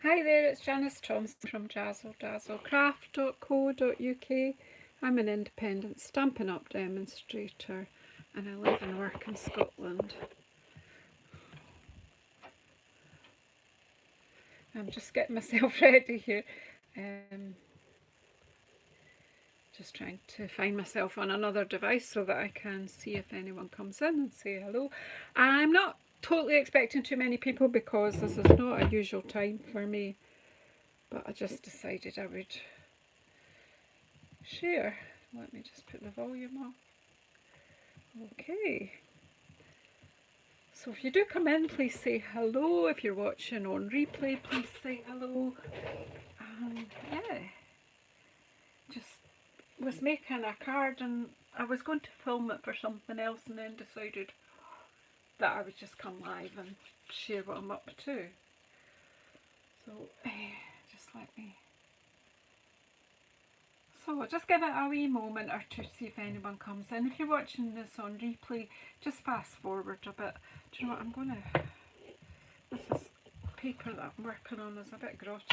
Hi there, it's Janice Thompson from JazzleDazzleCraft.co.uk. I'm an independent Stampin' Up demonstrator and I live and work in Scotland. I'm just getting myself ready here. Just trying to find myself on another device so that I can see if anyone comes in and say hello. I'm not totally expecting too many people because this is not a usual time for me, but I just decided I would share. Let me just put the volume up. Okay. So if you do come in, please say hello. If you're watching on replay, please say hello. Yeah, just was making a card and I was going to film it for something else and then decided that I would just come live and share what I'm up to. So just let me... So I'll just give it a wee moment or two to see if anyone comes in. If you're watching this on replay, just fast forward a bit. Do you know what I'm going to... This is paper that I'm working on is a bit grotty.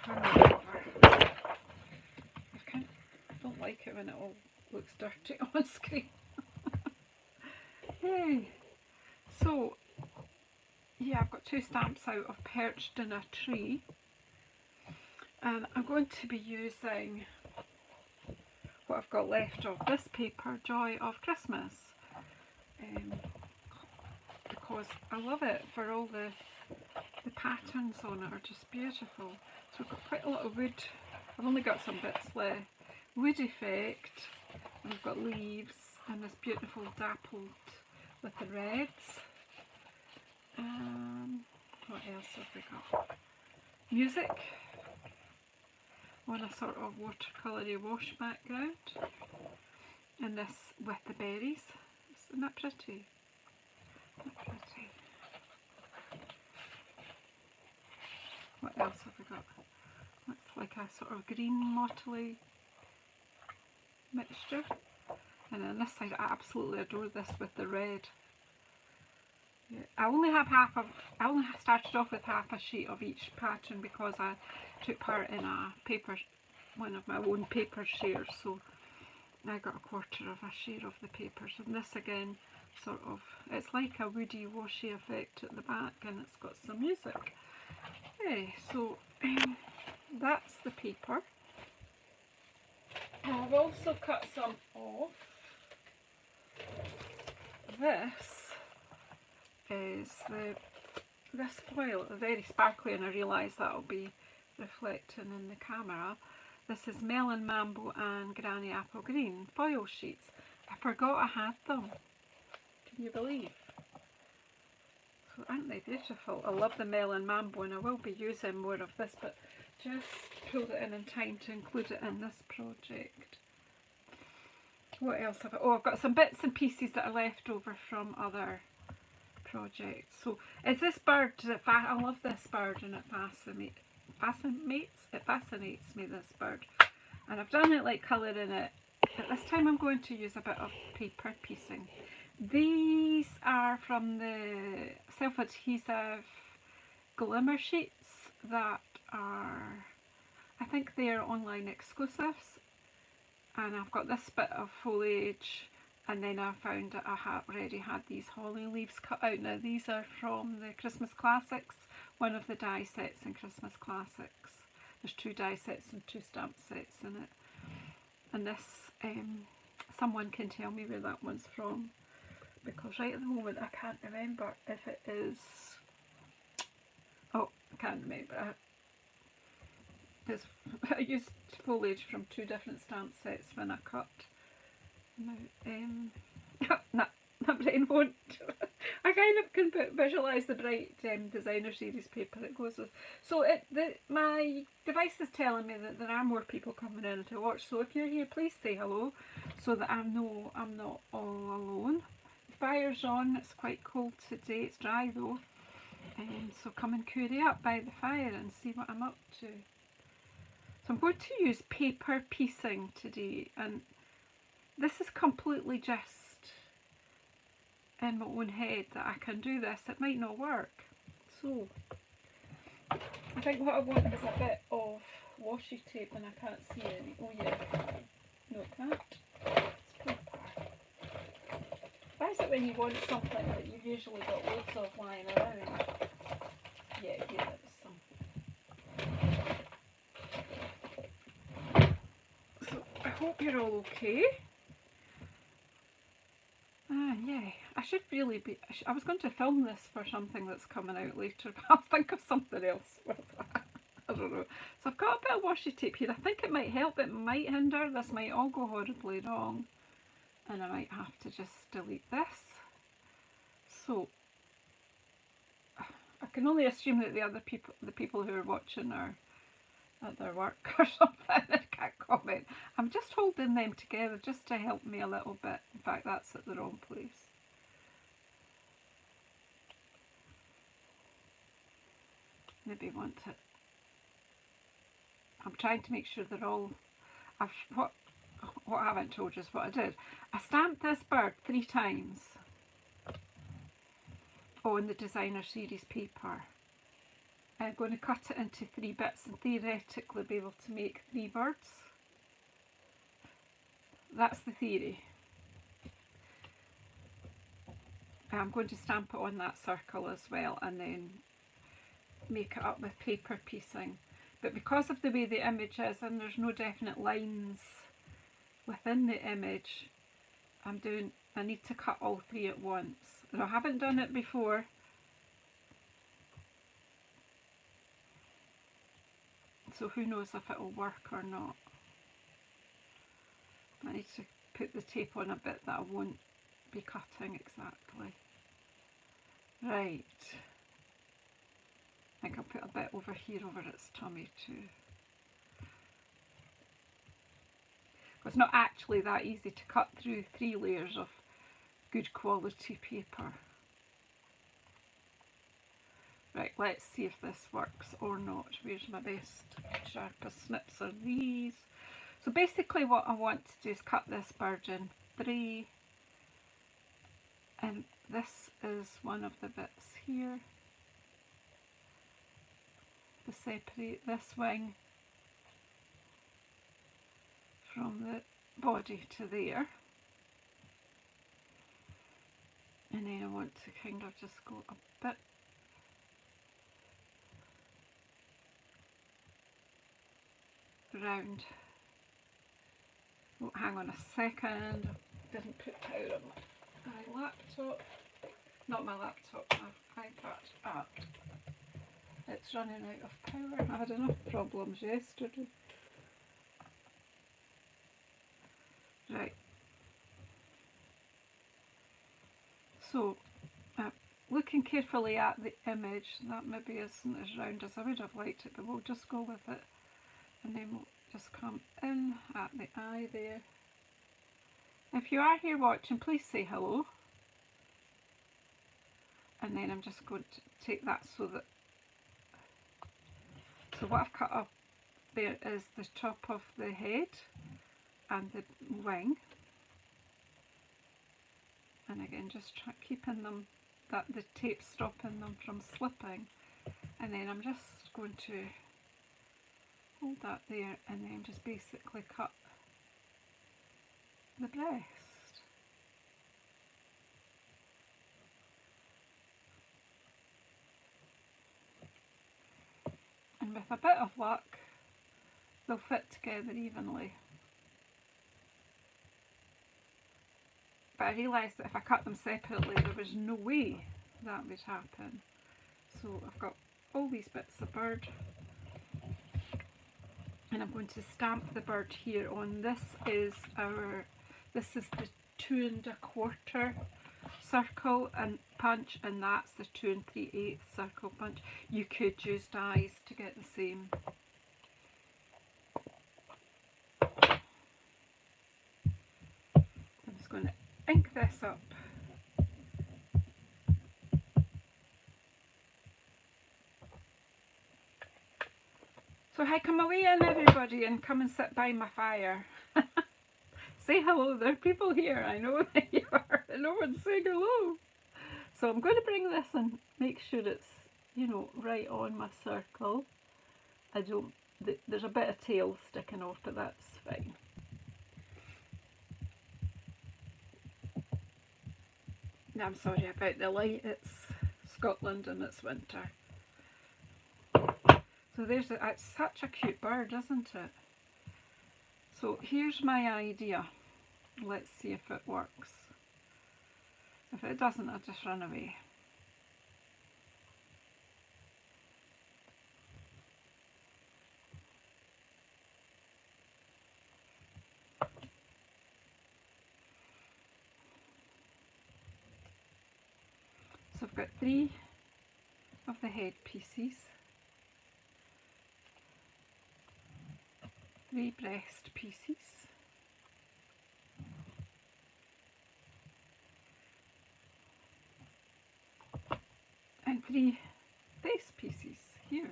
Turn it over. I don't like it when it all looks dirty on screen. Yay. So, yeah, I've got two stamps out of Perched in a Tree. And I'm going to be using what I've got left of this paper, Joy of Christmas, because I love it for all the patterns on it are just beautiful. So we've got quite a lot of wood. I've only got some bits left. Wood effect, and we've got leaves and this beautiful dappled with the reds. What else have we got? Music on a sort of watercolory wash background, and this with the berries. Isn't that pretty? Isn't that pretty? What else have we got? Looks like a sort of green mottly mixture. And on this side I absolutely adore this with the red. Yeah. I only started off with half a sheet of each pattern because I took part in a paper, one of my own paper shares, so I got a quarter of a share of the papers. And this again, sort of, it's like a woody washy effect at the back, and it's got some music. Okay, so that's the paper. I've also cut some off. This is this foil, very sparkly, and I realise that'll be reflecting in the camera. This is Melon Mambo and Granny Apple Green foil sheets. I forgot I had them. Can you believe? So aren't they beautiful? I love the Melon Mambo and I will be using more of this, but just pulled it in time to include it in this project. What else have I... Oh, I've got some bits and pieces that are left over from other projects. So is this bird that I love this bird, and it fascinates me, this bird. And I've done it like colouring it, but this time I'm going to use a bit of paper piecing. These are from the self-adhesive glimmer sheets that are, I think they're online exclusives. And I've got this bit of foliage, and then I found that I had already had these holly leaves cut out. Now these are from the Christmas Classics, one of the die sets in Christmas Classics. There's 2 die sets and 2 stamp sets in it. And this, someone can tell me where that one's from, because right at the moment I can't remember if it is... Oh, I can't remember. I used foliage from 2 different stamp sets when I cut. Now, my brain won't. I kind of can visualise the bright designer series paper it goes with. So my device is telling me that there are more people coming in to watch. So if you're here, please say hello, so that I know I'm not all alone. The fire's on. It's quite cold today. It's dry though. So come and curry up by the fire and see what I'm up to. So I'm going to use paper piecing today, and this is completely just in my own head that I can do this. It might not work. So I think what I want is a bit of washi tape and I can't see any. Oh yeah, no it can't. It's paper. Why is it when you want something that you've usually got loads of lying around? Yeah, here there is some. So I hope you're all okay. Yeah, I should really be. I was going to film this for something that's coming out later, but I'll think of something else with that. I don't know. So I've got a bit of washi tape here. I think it might help, it might hinder. This might all go horribly wrong. And I might have to just delete this. So I can only assume that the people who are watching are at their work or something. I can't comment. I'm just holding them together just to help me a little bit. In fact, that's at the wrong place. Maybe want it. I'm trying to make sure they're all. What I haven't told you is what I did. I stamped this bird 3 times on the designer series paper. I'm going to cut it into 3 bits and theoretically be able to make 3 birds. That's the theory. I'm going to stamp it on that circle as well and then make it up with paper piecing. But because of the way the image is and there's no definite lines within the image, I need to cut all 3 at once. And I haven't done it before. So who knows if it will work or not. I need to put the tape on a bit that I won't be cutting exactly. Right. I think I'll put a bit over here over its tummy too. It's not actually that easy to cut through 3 layers of good quality paper. Right, let's see if this works or not. Where's my best sharpest snips are these. So basically what I want to do is cut this bird in 3. And this is one of the bits here. To separate this wing from the body to there. And then I want to kind of just go a bit round. Oh, hang on a second, didn't put power on my laptop, not my laptop, my iPad. It's running out of power. I had enough problems yesterday. Right. So, looking carefully at the image, that maybe isn't as round as I would have liked it, but we'll just go with it. And then we'll just come in at the eye there. If you are here watching, please say hello. And then I'm just going to take that so what I've cut up there is the top of the head and the wing. And again, just keeping them, the tape stopping them from slipping. And then I'm just going to hold that there and then just basically cut the breast. And with a bit of luck, they'll fit together evenly. But I realised that if I cut them separately, there was no way that would happen. So I've got all these bits of bird. And I'm going to stamp the bird here on. This is the 2 1/4 circle and punch, and that's the 2 3/8 circle punch. You could use dies to get the same. I'm just going to ink this up. So hi, come away in everybody and come and sit by my fire. Say hello, there are people here, I know that you are, and no one's saying hello. So I'm going to bring this and make sure it's, you know, right on my circle. I don't, there's a bit of tail sticking off, but that's fine. Now, I'm sorry about the light, it's Scotland and it's winter. So there's it's such a cute bird, isn't it? So here's my idea. Let's see if it works. If it doesn't, I'll just run away. So I've got 3 of the head pieces, 3 breast pieces, and 3 base pieces here.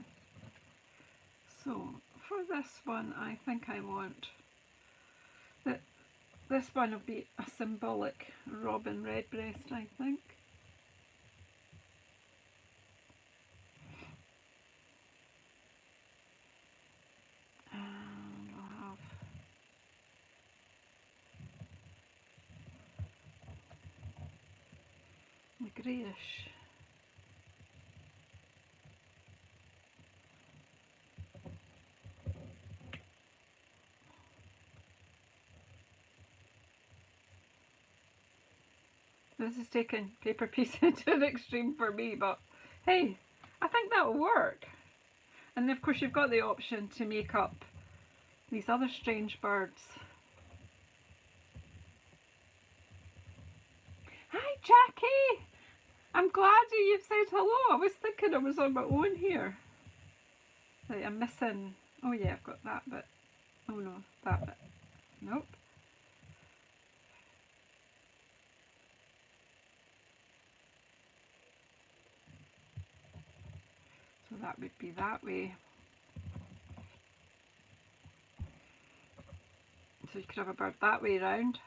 So for this one, I think I want that this one will be a symbolic robin redbreast, I think. And I'll have the greyish. This is taking paper piecing to the extreme for me, but hey, I think that'll work. And then of course you've got the option to make up these other strange birds. Hi Jackie! I'm glad you've said hello. I was thinking I was on my own here. Like I'm missing, oh yeah, I've got that bit. Oh no, that bit. Nope. So that would be that way. So you could have a bird that way round.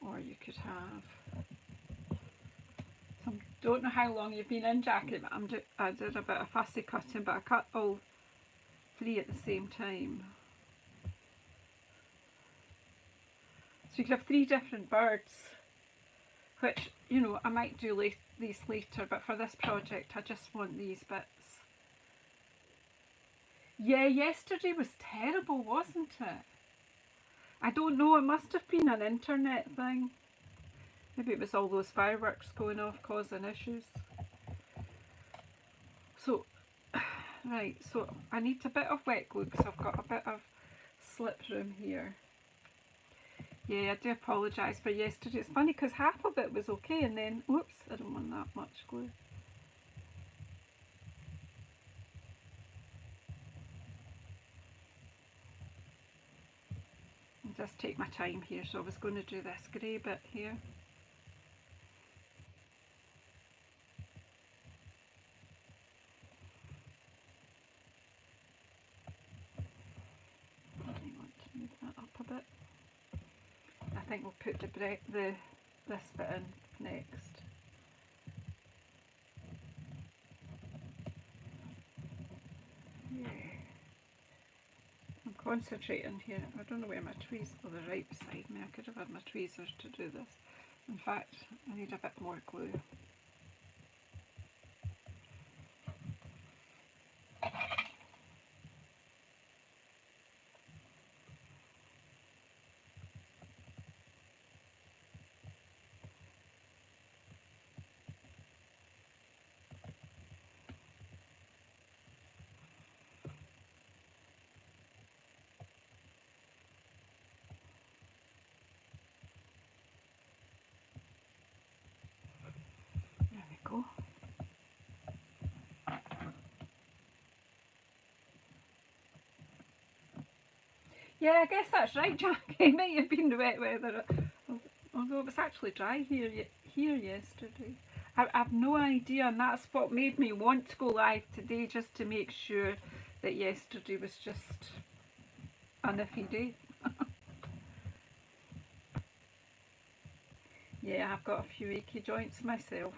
Or you could have some, don't know how long you've been in, Jackie, but I did a bit of fussy cutting, but I cut all 3 at the same time. So you could have 3 different birds, which, you know, I might do these later, but for this project I just want these bits. Yeah, yesterday was terrible, wasn't it? I don't know, it must have been an internet thing. Maybe it was all those fireworks going off causing issues. So, right, so I need a bit of wet glue because I've got a bit of slip room here. Yeah, I do apologise for yesterday. It's funny because half of it was okay and then, whoops, I don't want that much glue. I'll just take my time here. So I was going to do this grey bit here. I want to move that up a bit. I think we'll put this bit in next. Yeah. I'm concentrating here. I don't know where my tweezers, oh, they're right beside me. I could have had my tweezers to do this. In fact, I need a bit more glue. There we go. Yeah, I guess that's right, Jackie. It might have been the wet weather, although it was actually dry here yesterday. I've no idea, and that's what made me want to go live today, just to make sure that yesterday was just an iffy day. Yeah, I've got a few achy joints myself.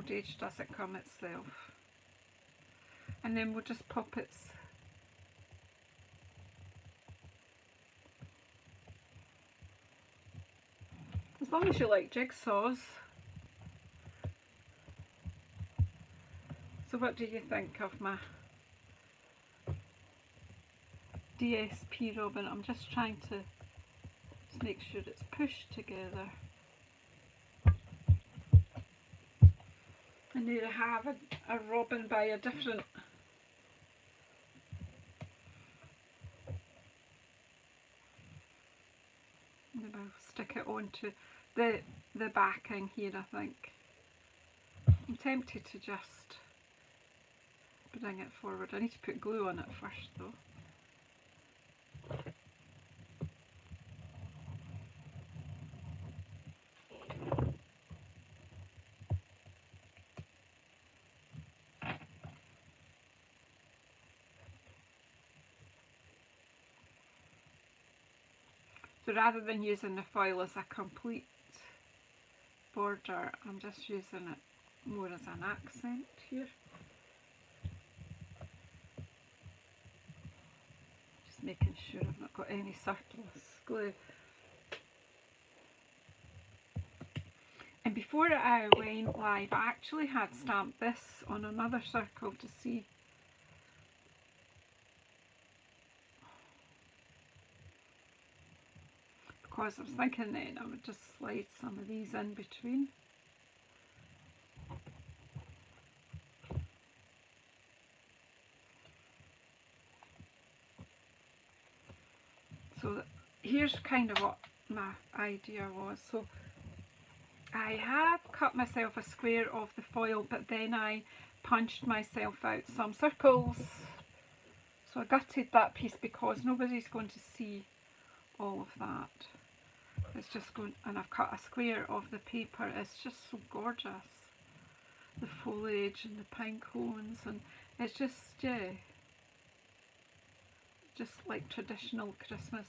old age doesn't come itself. And then we'll just pop its as long as you like jigsaws. So what do you think of my DSP robin? I'm just trying to make sure it's pushed together. And there I have a robin by a different maybe I'll stick it onto the backing here, I think. I'm tempted to just bring it forward. I need to put glue on it first though. So rather than using the foil as a complete border, I'm just using it more as an accent here. Just making sure I've not got any surplus glue. And before I went live, I actually had stamped this on another circle to see because I was thinking then I would just slide some of these in between. So here's kind of what my idea was. So I have cut myself a square of the foil, but then I punched myself out some circles. So I gutted that piece because nobody's going to see all of that. It's just going, and I've cut a square of the paper. It's just so gorgeous. The foliage and the pine cones, and it's just, yeah, just like traditional Christmas.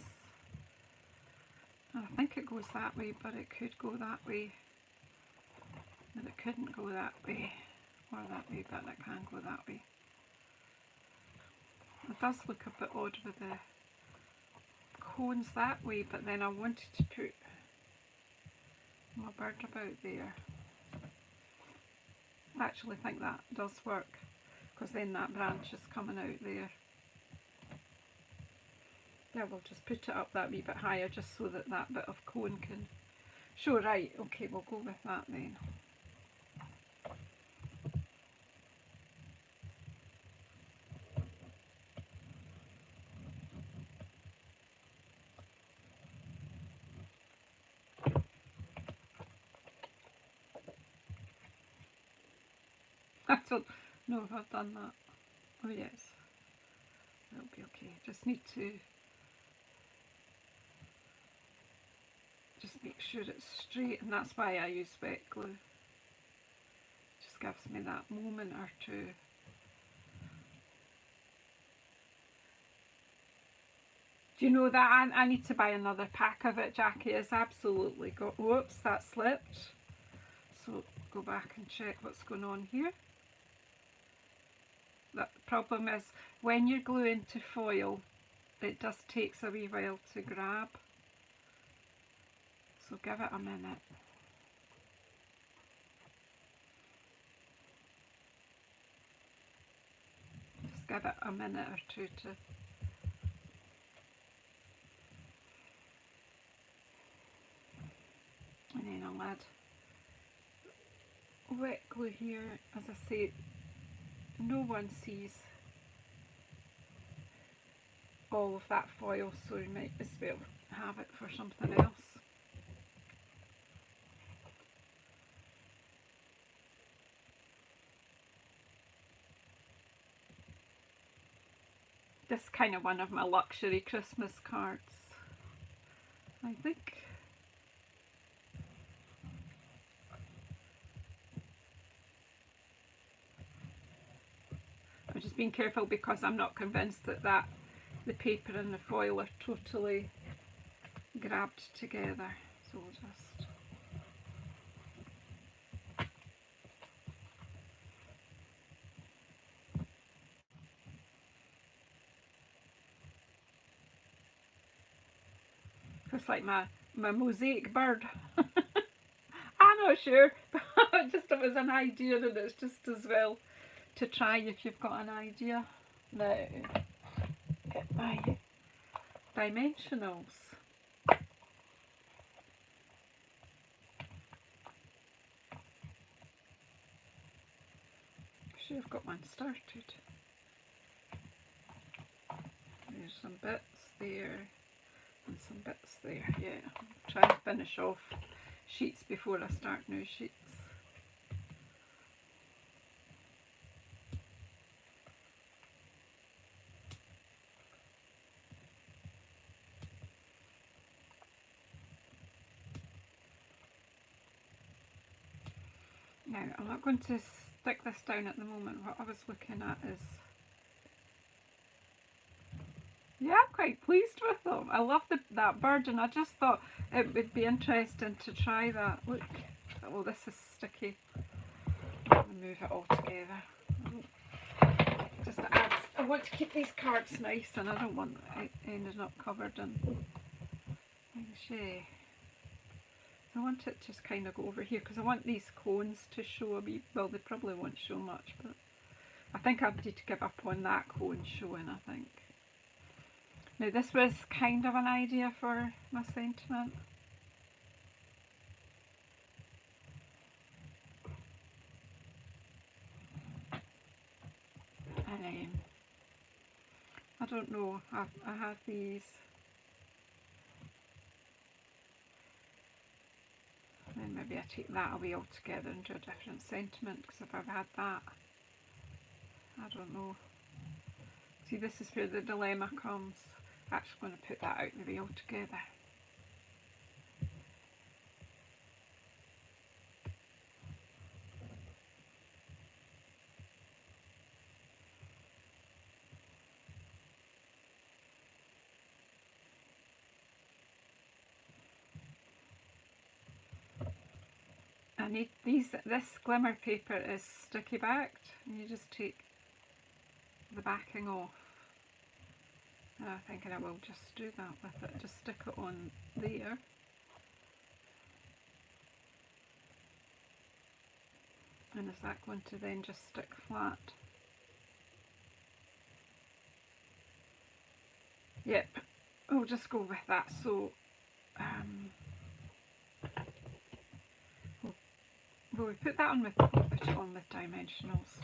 And I think it goes that way, but it could go that way. And it couldn't go that way or that way, but it can go that way. It does look a bit odd with the cones that way, but then I wanted to put my bird about there. I actually think that does work because then that branch is coming out there. Yeah, we'll just put it up that wee bit higher just so that that bit of cone can show. Right, okay, we'll go with that then. I don't know if I've done that. Oh yes, that'll be okay. Just need to just make sure it's straight, and that's why I use wet glue. Just gives me that moment or two. Do you know that I need to buy another pack of it, Jackie? It's absolutely got, whoops, that slipped. So go back and check what's going on here. The problem is when you're gluing to foil, it just takes a wee while to grab. So give it a minute. Just give it a minute or two to and then I'll add wet glue here. As I say, no one sees all of that foil, so you might as well have it for something else. This is kind of one of my luxury Christmas cards, I think. I'm just being careful because I'm not convinced that the paper and the foil are totally grabbed together. So we'll just It's like my mosaic bird. I'm not sure, but just it was an idea, and it's just as well to try if you've got an idea. Now, get my dimensionals. Sure, I've got one started. There's some bits there and some bits there. Yeah, I'll try and finish off sheets before I start new sheets. Now, I'm not going to stick this down at the moment. What I was looking at is, yeah, I'm quite pleased with them. I love that bird, and I just thought it would be interesting to try that. Look, oh, this is sticky. I'm going to move it all together. Just adds, I want to keep these cards nice, and I don't want it ending up covered in shea. I want it to just kind of go over here because I want these cones to show a wee, well, they probably won't show much, but I think I need to give up on that cone showing, I think. Now this was kind of an idea for my sentiment. And I don't know, I have these. Then maybe I take that away altogether and do a different sentiment, because if I've had that, I don't know. See, this is where the dilemma comes. I'm actually going to put that out the way altogether. I need this glimmer paper is sticky backed, and you just take the backing off. And I'm thinking I will just do that with it, just stick it on there. And is that going to then just stick flat? Yep, we'll just go with that. So will we put that on with, we'll put it on with dimensionals.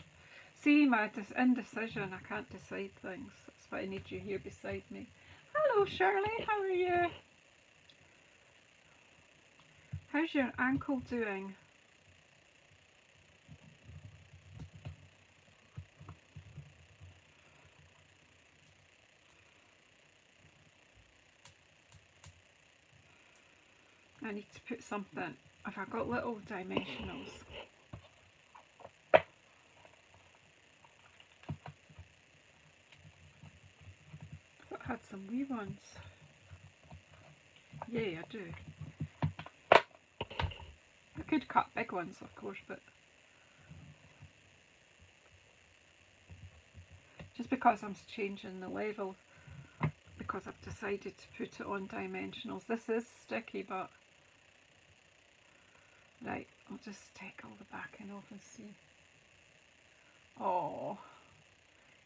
See, my indecision, I can't decide things. That's why I need you here beside me. Hello Shirley, how are you? How's your ankle doing? I need to put something. Have I got little dimensionals? I thought I had some wee ones. Yeah, I do. I could cut big ones, of course, but just because I'm changing the level, because I've decided to put it on dimensionals. This is sticky, but right, I'll just take all the backing off and see. Oh,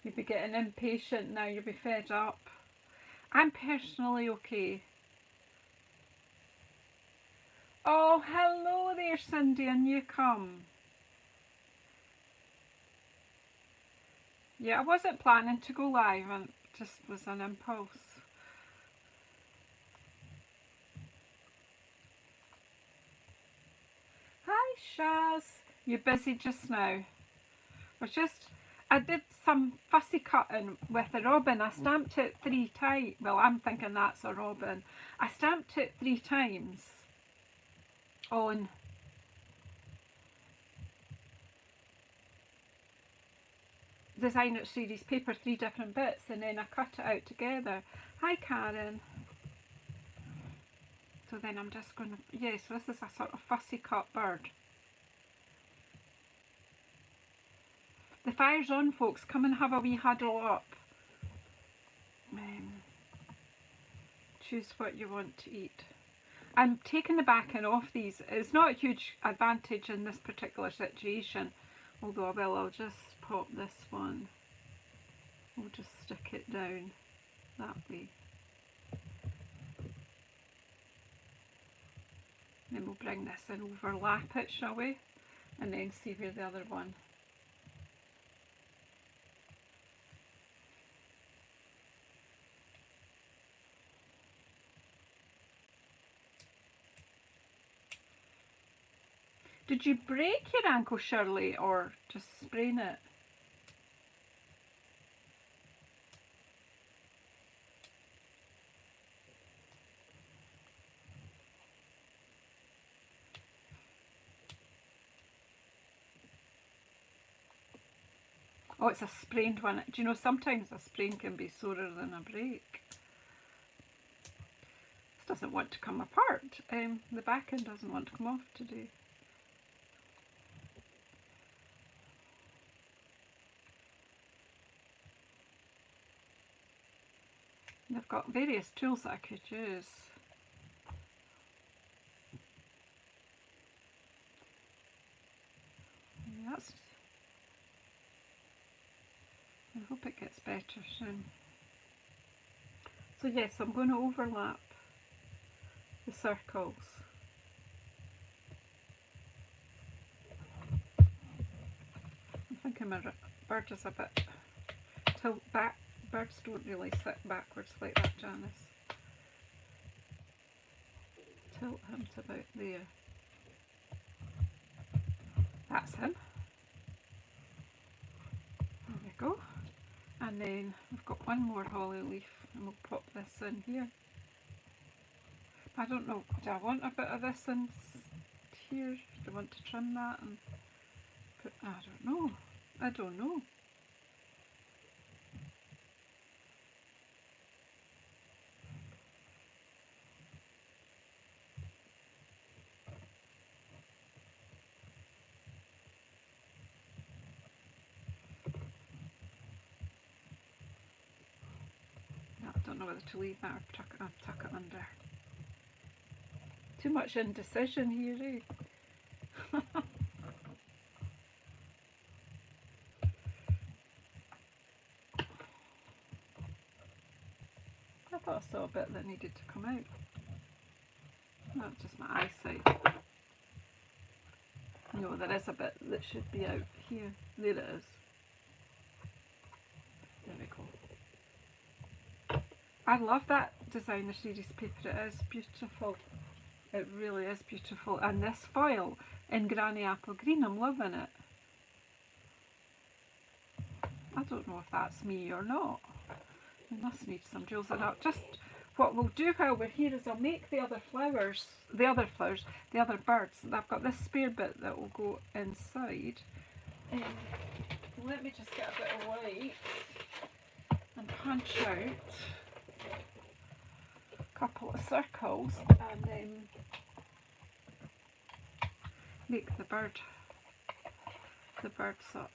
you'll be getting impatient now, you'll be fed up. I'm personally okay. Oh, hello there Cindy, and you come. Yeah, I wasn't planning to go live, and it just was an impulse. Hi Shaz, you busy just now? I did some fussy cutting with a robin. I stamped it 3 times. Well, I'm thinking that's a robin. I stamped it 3 times on Designer Series paper, 3 different bits, and then I cut it out together. Hi Karen. So then I'm just going to, yes, this is a sort of fussy cut bird. The fire's on, folks. Come and have a wee huddle up. choose what you want to eat. I'm taking the backing off these. It's not a huge advantage in this particular situation, although I'll just pop this one. We'll just stick it down that way. Then we'll bring this and overlap it, shall we? And then see where the other one. Did you break your ankle, Shirley, or just sprain it? Oh, it's a sprained one. Do you know, sometimes a sprain can be sorer than a break. This doesn't want to come apart. The back end doesn't want to come off today. And I've got various tools that I could use. That's. I hope it gets better soon. So yes, I'm going to overlap the circles. I'm thinking my bird is a bit tilt back. Birds don't really sit backwards like that, Janice. Tilt him to about there. That's him. There we go. And then we've got one more holly leaf and we'll pop this in here. I don't know, do I want a bit of this in here? Do I want to trim that and put, I don't know. I don't know whether to leave that or tuck it under. Too much indecision here, eh? I thought I saw a bit that needed to come out. That's just my eyesight. No, there is a bit that should be out here. There it is. There we go. I love that designer series paper. It is beautiful. It really is beautiful. And this foil in Granny Apple Green, I'm loving it. I don't know if that's me or not. We must need some jewels in that. Just what we'll do while we're here is I'll make the other flowers, the other birds. I've got this spare bit that will go inside. Let me just get a bit of white and punch out a couple of circles and then make the birds up.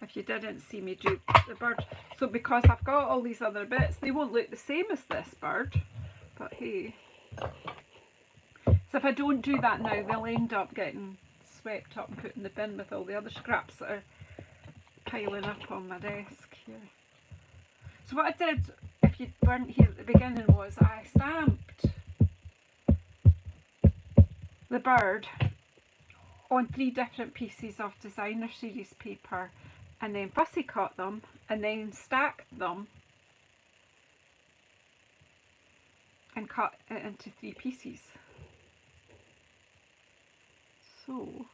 If you didn't see me do the bird, so because I've got all these other bits, they won't look the same as this bird, but hey. So if I don't do that now, they'll end up getting swept up and put in the bin with all the other scraps that are piling up on my desk here. So what I did, if you weren't here at the beginning, was I stamped the bird on 3 different pieces of designer series paper and then fussy cut them and then stacked them and cut it into 3 pieces. So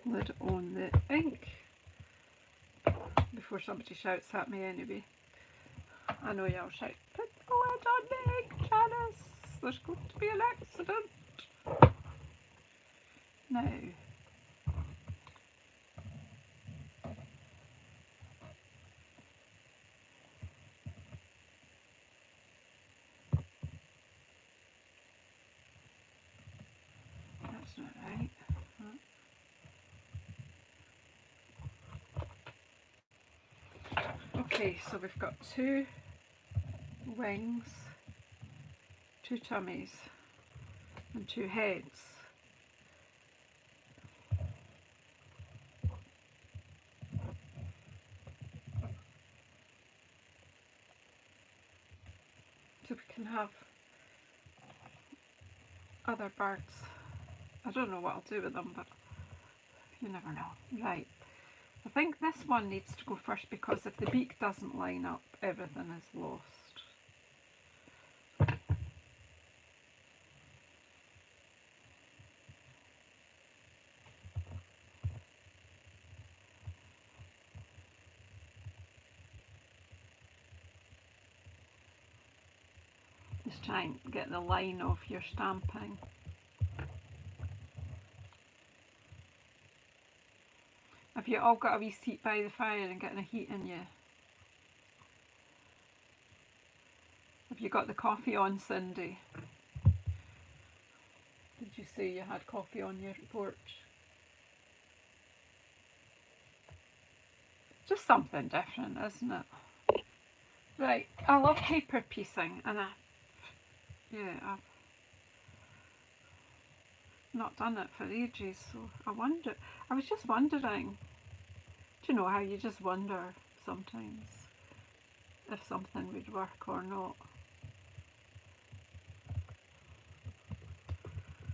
lid on the ink before somebody shouts at me anyway. I know you'll shout, put the lid on the egg, Janice. There's going to be an accident. Now, that's not right. Okay, so we've got 2 wings, 2 tummies and 2 heads. So we can have other birds. I don't know what I'll do with them, but you never know. Right, I think this one needs to go first because if the beak doesn't line up, everything is lost. Just try and get the line of your stamping. Have you all got a wee seat by the fire and getting a heat in you? Have you got the coffee on, Cindy? Did you say you had coffee on your porch? Just something different, isn't it? Right, I love paper piecing, and I've not done it for ages, so I was just wondering, do you know how you just wonder sometimes if something would work or not?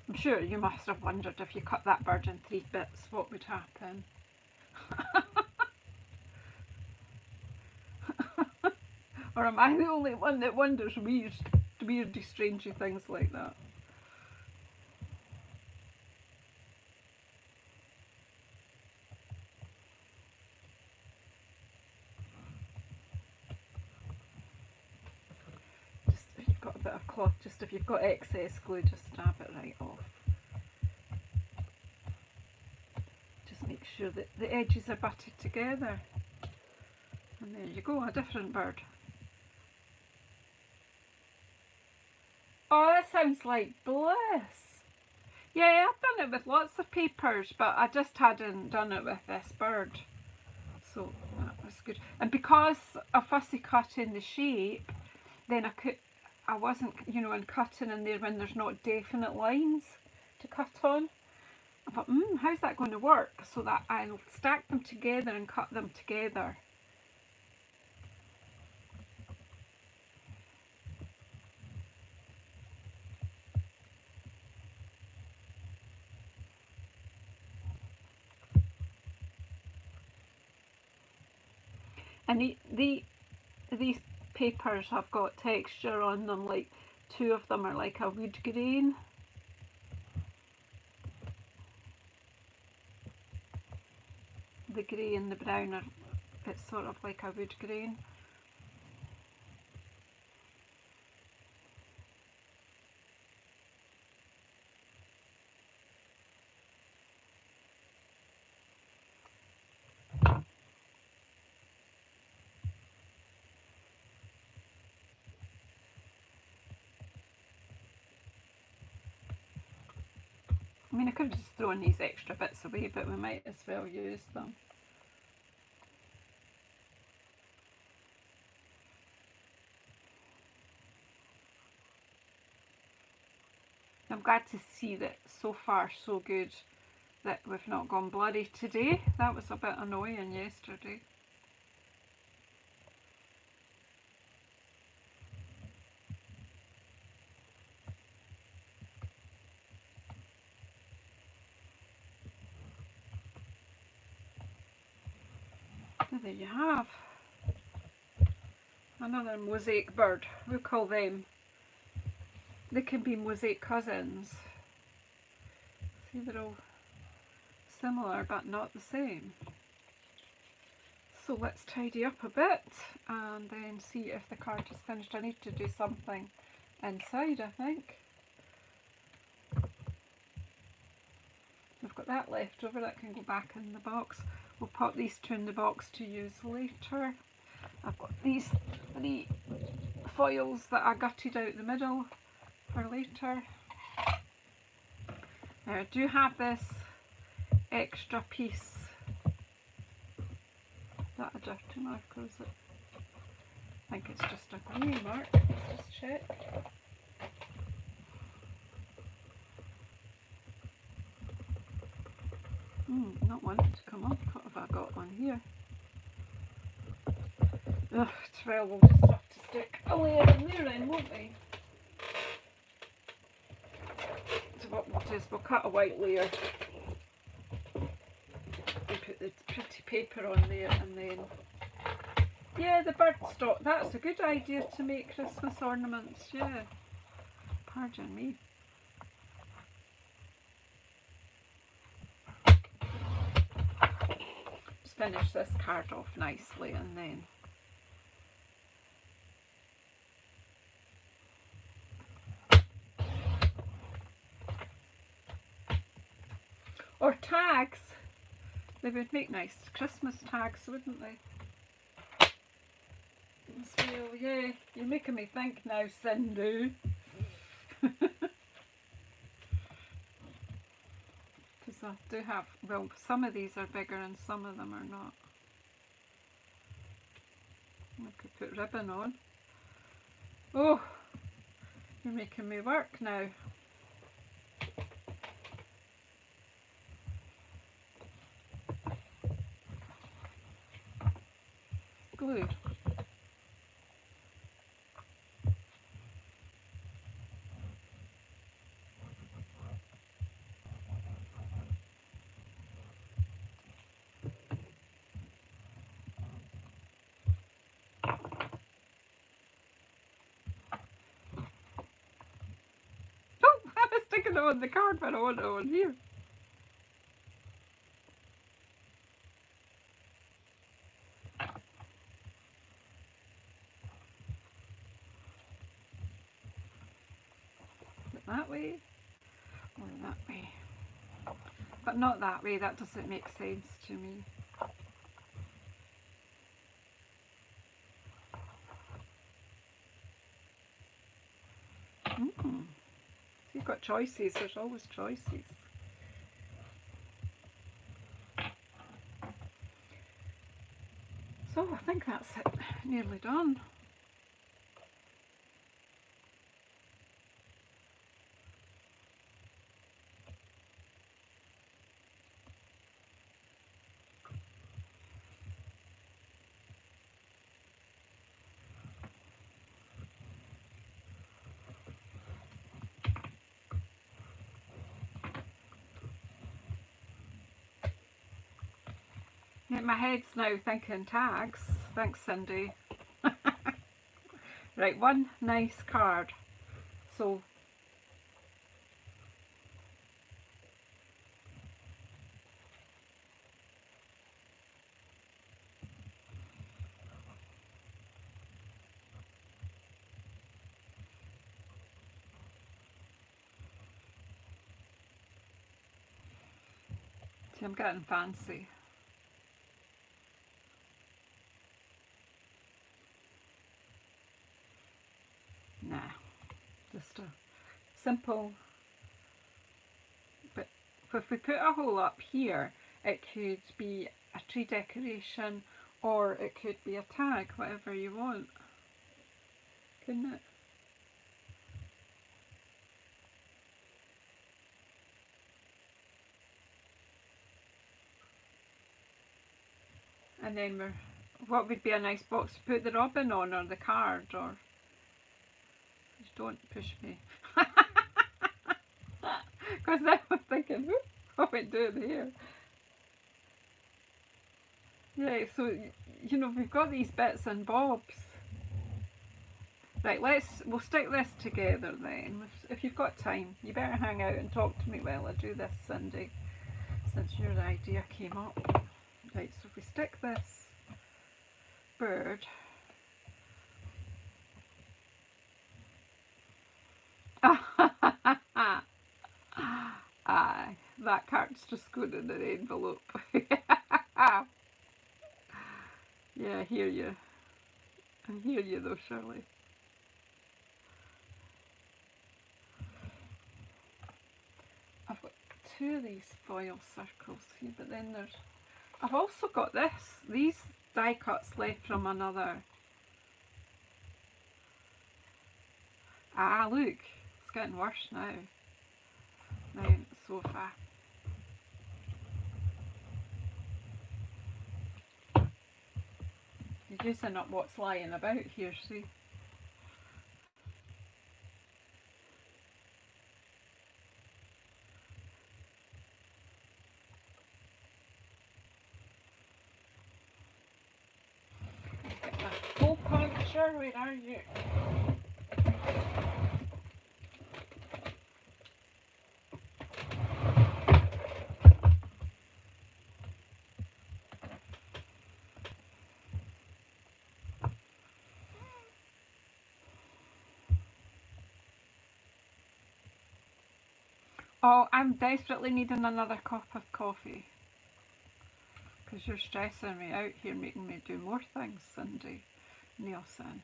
I'm sure you must have wondered if you cut that bird in 3 bits, what would happen? Or am I the only one that wonders weirdy, strangey things like that? Just if you've got a bit of cloth, just if you've got excess glue, just stab it right off. Just make sure that the edges are butted together. And there you go, a different bird. Oh, that sounds like bliss. Yeah, I've done it with lots of papers, but I just hadn't done it with this bird. So that was good. And because of fussy cutting the shape, then I wasn't, and cutting in there when there's not definite lines to cut on. I thought, how's that going to work? So that I'll stack them together and cut them together. And these papers have got texture on them, like 2 of them are like a wood grain. The grey and the brown it's sort of like a wood grain. I mean, I could have just thrown these extra bits away, but we might as well use them. I'm glad to see that so far so good that we've not gone bloody today. That was a bit annoying yesterday. There you have another mosaic bird. We'll call them, they can be mosaic cousins. See, they're all similar but not the same. So let's tidy up a bit and then see if the card is finished. I need to do something inside, I think. I've got that left over, that can go back in the box. We'll pop these two in the box to use later. I've got these 3 foils that I gutted out the middle for later. Now I do have this extra piece. Is that a dirty mark or is it? I think it's just a grey mark. Let's just check. Not wanting to come off. What have I got on here? Ugh, well, we'll just have to stick a layer in there then, won't we? So what we'll do is we'll cut a white layer and put the pretty paper on there, and then, yeah, the birdstock, that's a good idea to make Christmas ornaments, yeah. Pardon me. Just finish this card off nicely and then or tags. They would make nice Christmas tags, wouldn't they? So, yeah, you're making me think now, Sindhu. Because I do have, well, some of these are bigger and some of them are not. I could put ribbon on. Oh, you're making me work now. Glue. Oh, I was sticking it on the card, but I want it on here. That way or that way, but not that way, that doesn't make sense to me. You've got choices, there's always choices. So I think that's it, nearly done. My head's now thinking tags. Thanks, Cindy. Right, one nice card. So see, I'm getting fancy. Nah, just a simple, but if we put a hole up here, it could be a tree decoration or it could be a tag, whatever you want, couldn't it? And then what would be a nice box to put the robin on, or the card, or don't push me. Because I was thinking, what we do here? Yeah, so, you know, we've got these bits and bobs. Right, we'll stick this together then. If you've got time, you better hang out and talk to me while I do this, Cindy, since your idea came up. Right, so if we stick this bird. Aye, that card's just going in an envelope. Yeah, I hear you. I hear you though, Shirley. I've got 2 of these foil circles here, but then I've also got these die cuts left from another. Ah, look, it's getting worse now. Right, so far. You're using up what's lying about here, see? Get my hole puncher, where are you? Oh, I'm desperately needing another cup of coffee. Because you're stressing me out here, making me do more things, Cindy Nielsen.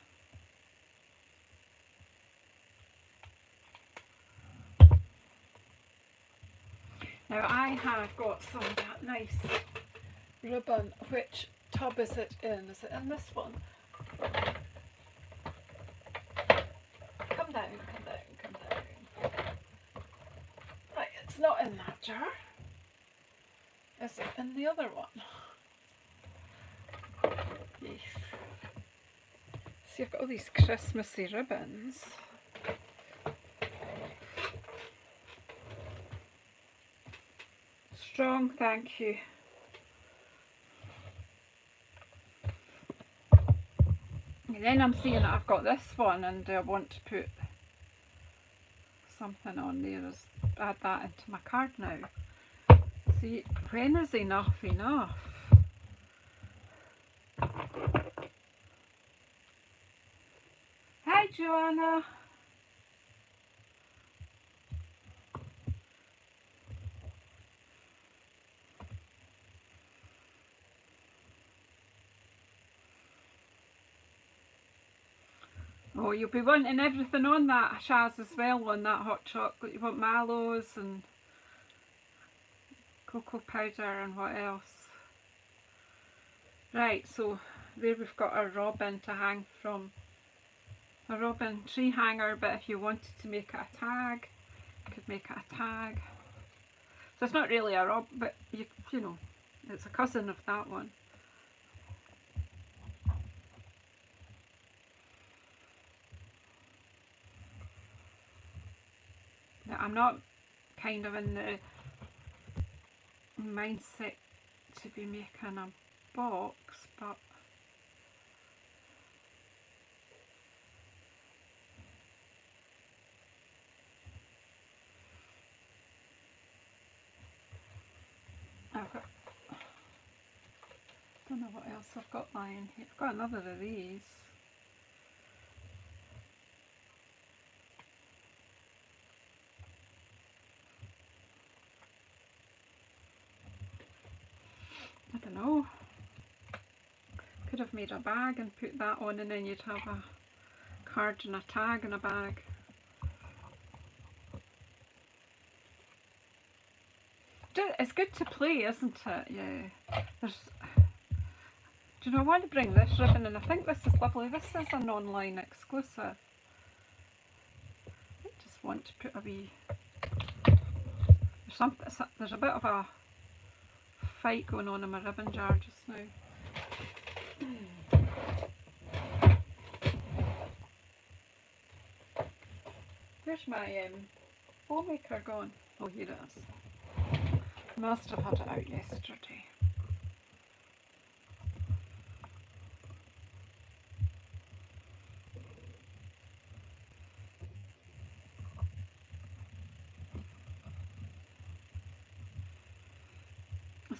Now I have got some of that nice ribbon. Which tub is it in? Is it in this one? Come down, come down, come down. Right, it's not in that jar. Is it in the other one? Yes. See, I've got all these Christmassy ribbons. Strong, thank you. And then I'm seeing that I've got this one and I want to put something on there. Add that into my card now. See, when is enough enough? Hi Joanna. Oh, you'll be wanting everything on that, Shaz, as well, on that hot chocolate. You want mallows and cocoa powder and what else? Right, so there we've got a robin to hang from. A robin tree hanger, but if you wanted to make it a tag, you could make it a tag. So it's not really a robin, but you know, it's a cousin of that one. Now, I'm not kind of in the mindset to be making a box, but I've got, don't know what else I've got lying here. I've got another of these. I don't know. Could have made a bag and put that on, and then you'd have a card and a tag in a bag. It's good to play, isn't it? Yeah. Do you know, I want to bring this ribbon, and I think this is lovely. This is an online exclusive. I just want to put a wee... There's a bit of a fight going on in my ribbon jar just now. Where's my bow maker gone? Oh, here it is. Must have had it out yesterday.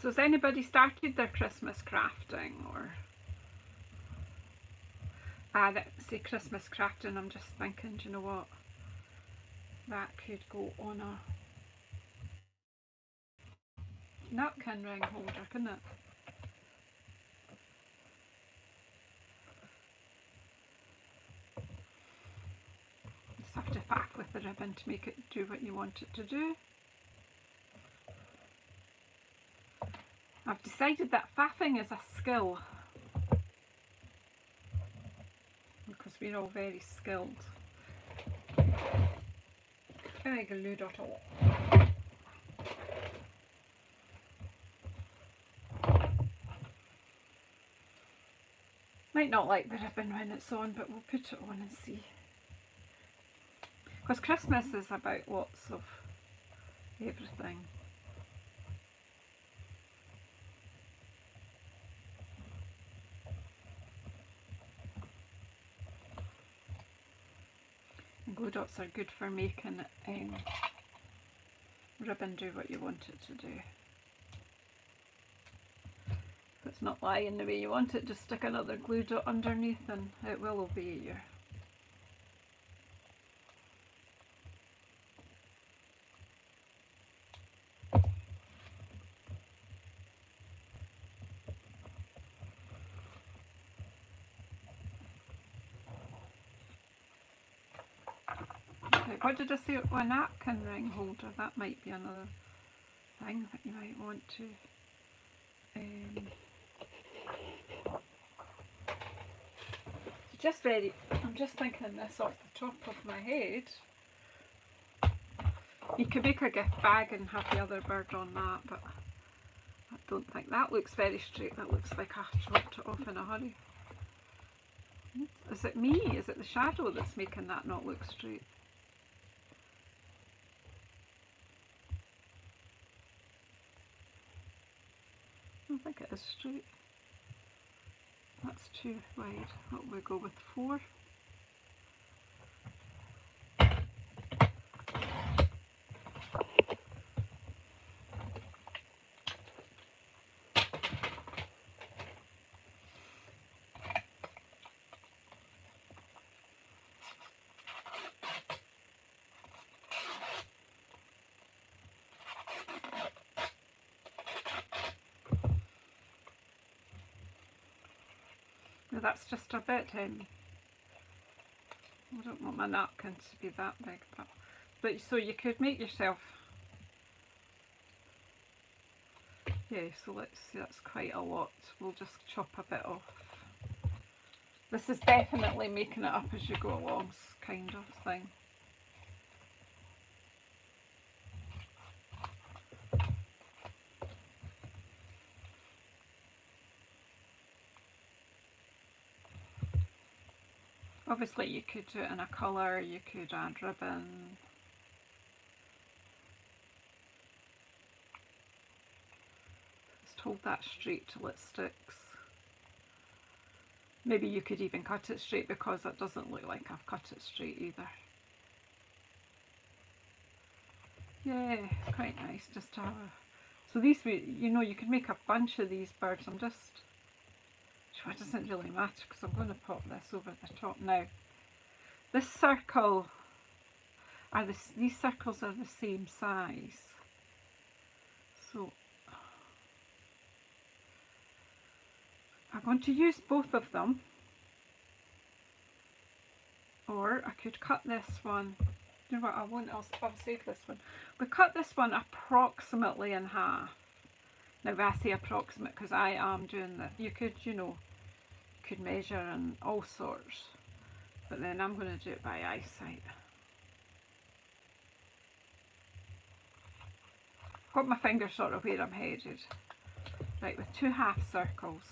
So has anybody started their Christmas crafting, or say Christmas craft, and I'm just thinking, do you know what, that could go on a napkin ring holder, couldn't it? Just have to faff with the ribbon to make it do what you want it to do. I've decided that faffing is a skill, because we're all very skilled. I glued it all. Might not like the ribbon when it's on, but we'll put it on and see. Because Christmas is about lots of everything. And glue dots are good for making ribbon do what you want it to do. If it's not lying the way you want it, just stick another glue dot underneath and it will obey you. What did I say? A napkin ring holder. That might be another thing that you might want to. I'm just thinking this off the top of my head. You could make a gift bag and have the other bird on that, but I don't think that looks very straight. That looks like I chopped it off in a hurry. Is it me? Is it the shadow that's making that not look straight? I think it is straight. That's too wide. What will we go with? 4? Now that's just a bit, I don't want my napkin to be that big, but so you could make yourself, yeah, so let's see, that's quite a lot. We'll just chop a bit off. This is definitely making it up as you go along kind of thing. Obviously you could do it in a colour, you could add ribbon. Just hold that straight till it sticks. Maybe you could even cut it straight, because it doesn't look like I've cut it straight either. Yeah, it's quite nice just to have a... So these, you know, you could make a bunch of these birds. I'm just... It doesn't really matter, because I'm going to pop this over the top now. This circle, these circles are the same size. So I'm going to use both of them. Or I could cut this one. You know what, I won't, I'll save this one. We cut this one approximately in half. Now I say approximate because I am doing that. You could, you know, could measure and all sorts, but then I'm going to do it by eyesight. Got my finger sort of where I'm headed. Right, with 2 half circles.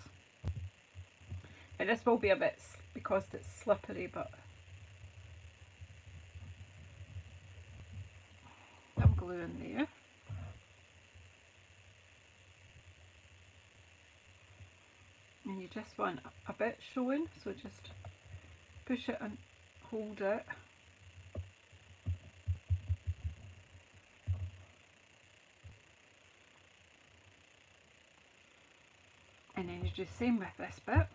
And this will be a bit, because it's slippery, but I'm gluing there. And you just want a bit showing, so just push it and hold it. And then you do the same with this bit.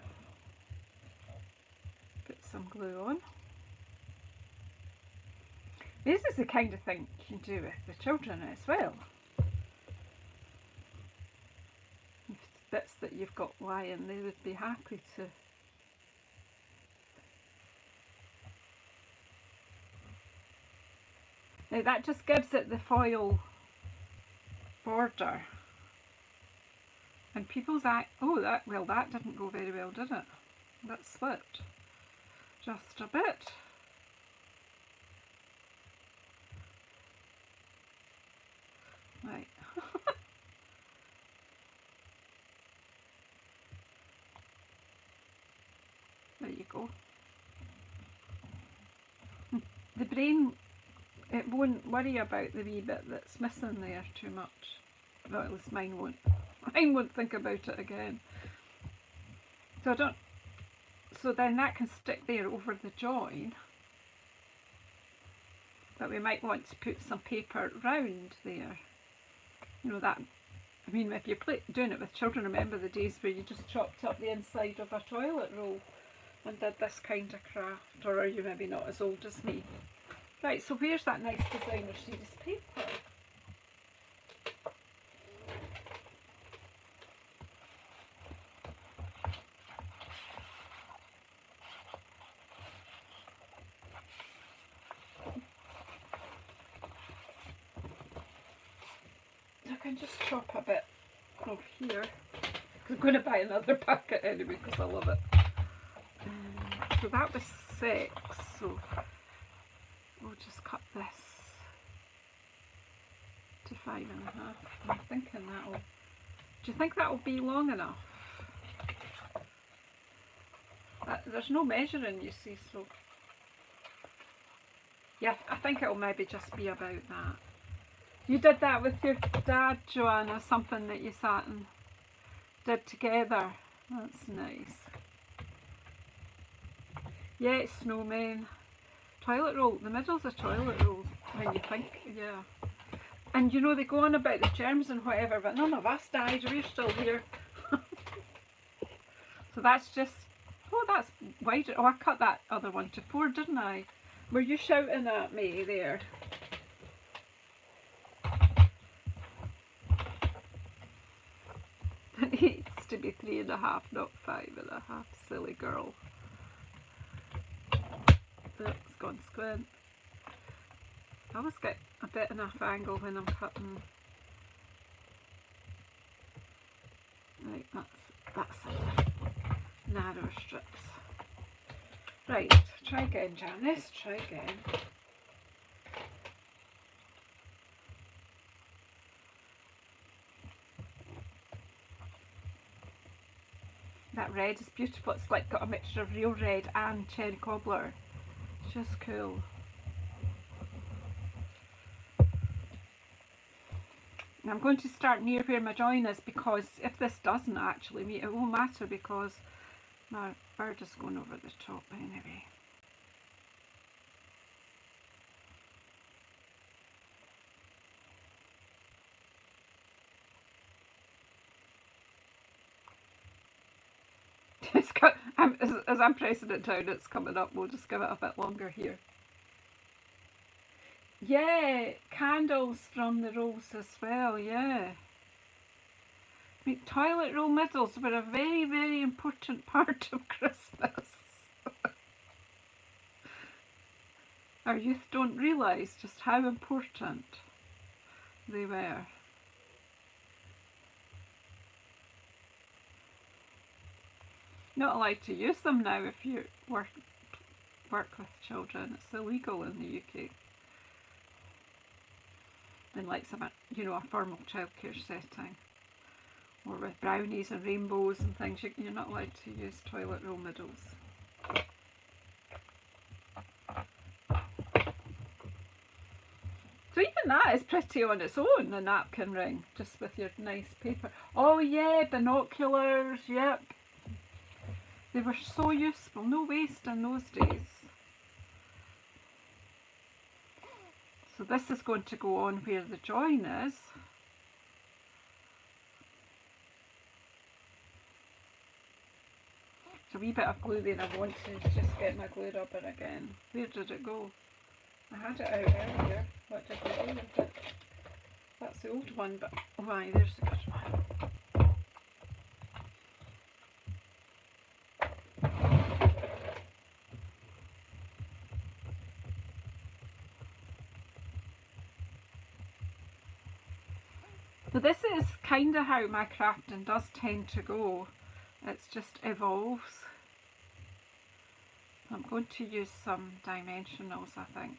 Put some glue on. This is the kind of thing you can do with the children as well. Bits that you've got lying, they would be happy to. Now that just gives it the foil border. And people's eye, oh that didn't go very well, did it? That slipped just a bit. Right. There you go. The brain, it won't worry about the wee bit that's missing there too much. Well, at least mine won't. Mine won't think about it again. So then that can stick there over the join. But we might want to put some paper round there. You know that, I mean, if you're doing it with children, remember the days where you just chopped up the inside of a toilet roll and did this kind of craft, or are you maybe not as old as me? Right, so where's that nice designer series paper? I can just chop a bit off here. I'm going to buy another packet anyway because I love it. So that was 6, so we'll just cut this to 5.5. I'm thinking that'll, do you think that'll be long enough? There's no measuring, you see, so yeah, I think it'll maybe just be about that. You did that with your dad, Joanna, something that you sat and did together. That's nice. Yeah, it's snowman. Toilet roll. The middle's a toilet roll when you think, yeah. And you know, they go on about the germs and whatever, but none of us died. We're still here. So that's just, oh, that's wider. Oh, I cut that other one to 4, didn't I? Were you shouting at me there? It needs to be 3.5, not 5.5. Silly girl. It's gone squint. I always get a bit enough angle when I'm cutting. Right, that's it. Narrow strips. Right, try again, Janice. Try again. That red is beautiful. It's like got a mixture of real red and cherry cobbler. It's just cool. And I'm going to start near where my join is, because if this doesn't actually meet, it won't matter because my bird is going over the top anyway. It's got, as I'm pressing it down, it's coming up. We'll just give it a bit longer here. Yeah, candles from the rolls as well, yeah. I mean, toilet roll middles were a very, very important part of Christmas. Our youth don't realise just how important they were. Not allowed to use them now if you work with children. It's illegal in the UK. In like some, you know, a formal childcare setting, or with brownies and rainbows and things, you're not allowed to use toilet roll middles. So even that is pretty on its own, a napkin ring, just with your nice paper. Oh yeah, binoculars, yep. They were so useful, no waste in those days. So this is going to go on where the join is. There's a wee bit of glue there. I want to just get my glue rubber again. Where did it go? I had it out earlier. What did I do with it? That's the old one, but why, there's the good one. But this is kind of how my crafting does tend to go. It's just evolves. I'm going to use some dimensionals, I think.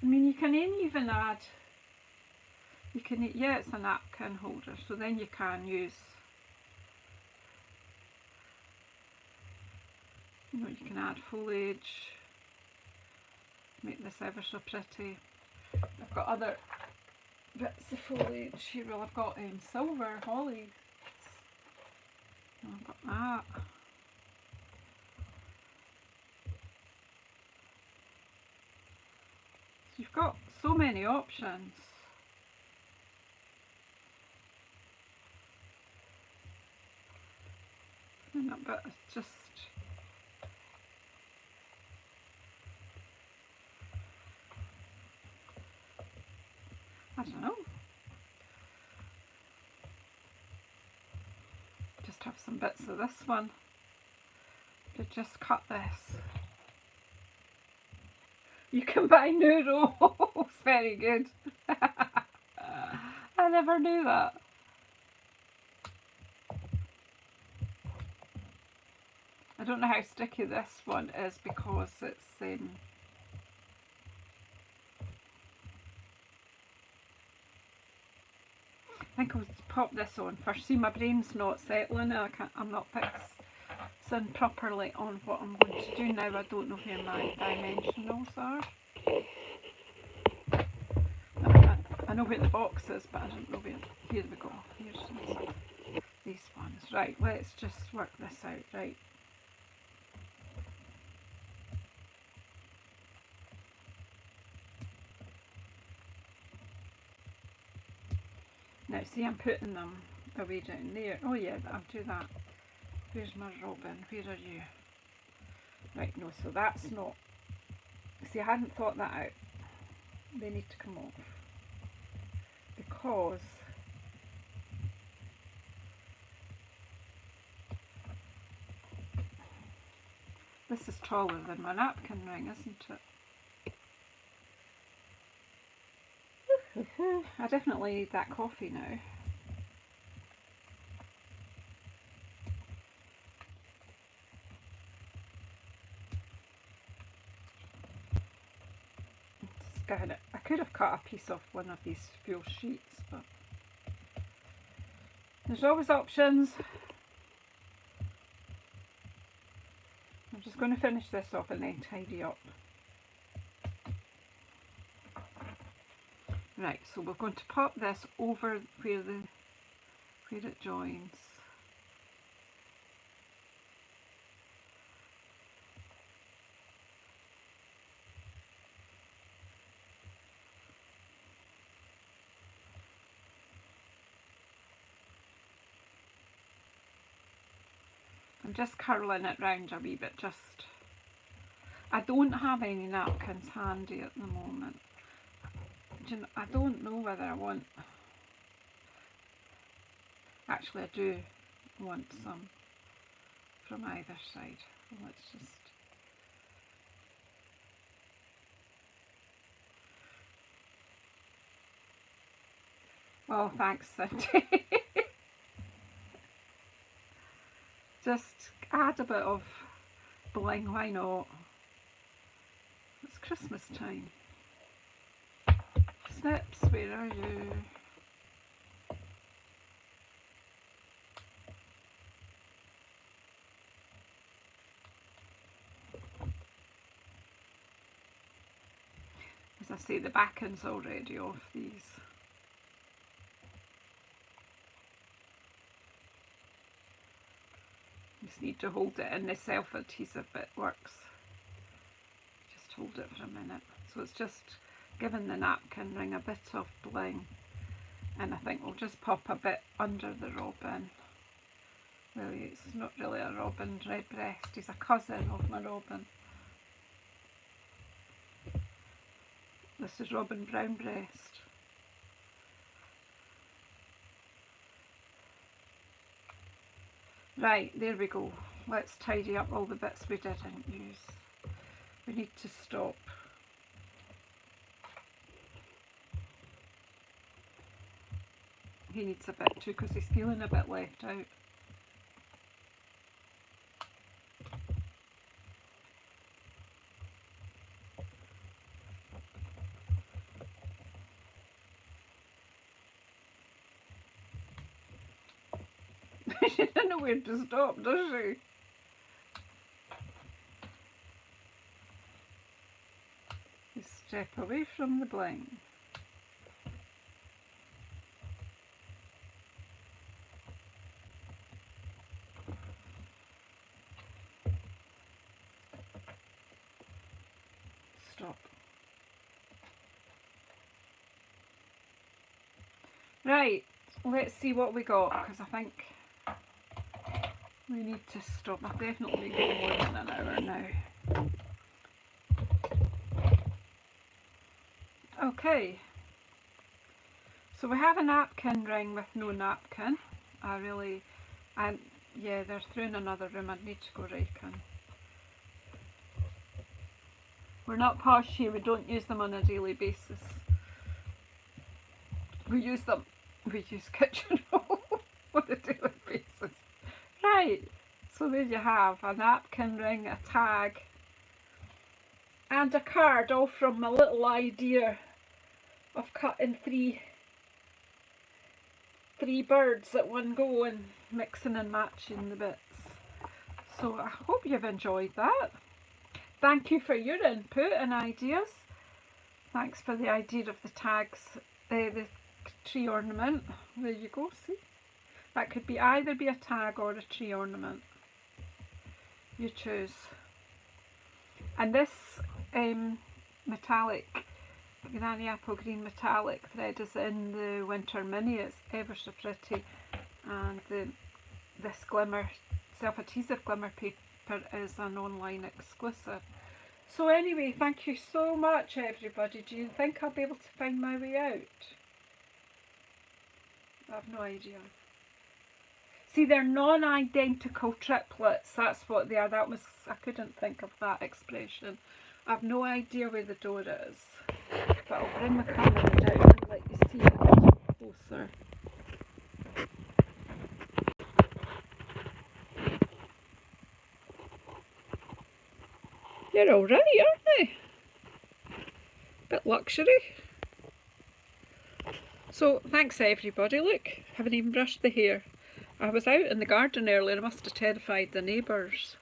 I mean, you can even add, yeah, it's a napkin holder, so then you can use, you know, you can add foliage, make this ever so pretty. I've got other bits of foliage here. Well, I've got silver holly. I've got that. So you've got so many options. But it's just, I don't know. Just have some bits of this one to just cut this. You can buy new rolls. Very good. I never knew that. I don't know how sticky this one is because it's I think I'll pop this on first. See, my brain's not settling. I'm not fixing properly on what I'm going to do now. I don't know where my dimensionals are. I know where the box is, but I don't know where. Here we go. Here's these ones. Right, let's just work this out. Right. Now see, I'm putting them away down there. Oh yeah, I'll do that. Where's my robin? Where are you? Right, no, so that's not... See, I hadn't thought that out. They need to come off. Because this is taller than my napkin ring, isn't it? I definitely need that coffee now. I could have cut a piece off one of these fuel sheets, but there's always options. I'm just going to finish this off and then tidy up. Right, so we're going to pop this over where it joins. I'm just curling it round a wee bit, I don't have any napkins handy at the moment. I don't know whether I want, actually I do want some from either side. Let's just, oh thanks Cindy. Just add a bit of bling, why not? It's Christmas time. Snips, where are you? As I say, the backend's already off these. Just need to hold it in the self-adhesive bit works. Just hold it for a minute. So it's just giving the napkin ring a bit of bling, and I think we'll just pop a bit under the robin Well, it's not really a robin redbreast, he's a cousin of my robin. This is robin brownbreast. Right, there we go. Let's tidy up all the bits we didn't use. We need to stop. He needs a bit too because he's feeling a bit left out. She doesn't know where to stop, does she? You step away from the bling. Stop. Right, let's see what we got, because I think we need to stop. I've definitely got more than an hour now. Okay, so we have a napkin ring with no napkin. Yeah, they're through in another room. I'd need to go raking. We're not posh here, we don't use them on a daily basis. We use kitchen roll on a daily basis. Right, so there you have a napkin ring, a tag, and a card, all from my little idea of cutting three birds at one go and mixing and matching the bits. So I hope you've enjoyed that. Thank you for your input and ideas. Thanks for the idea of the tags, the tree ornament. There you go, see? That could be either be a tag or a tree ornament. You choose. And this metallic, Granny Apple Green metallic thread is in the Winter Mini. It's ever so pretty. And this glimmer, self-adhesive glimmer paper is an online exclusive. So anyway, thank you so much everybody. Do you think I'll be able to find my way out? I have no idea. See, they're non-identical triplets. That's what they are. I couldn't think of that expression. I have no idea where the door is. But I'll bring my camera down and let you see a little closer. They're alright, aren't they? Bit luxury. So thanks everybody. Look, haven't even brushed the hair. I was out in the garden earlier. I must have terrified the neighbours.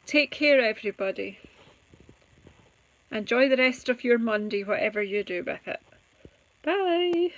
Take care everybody. Enjoy the rest of your Monday, whatever you do with it. Bye.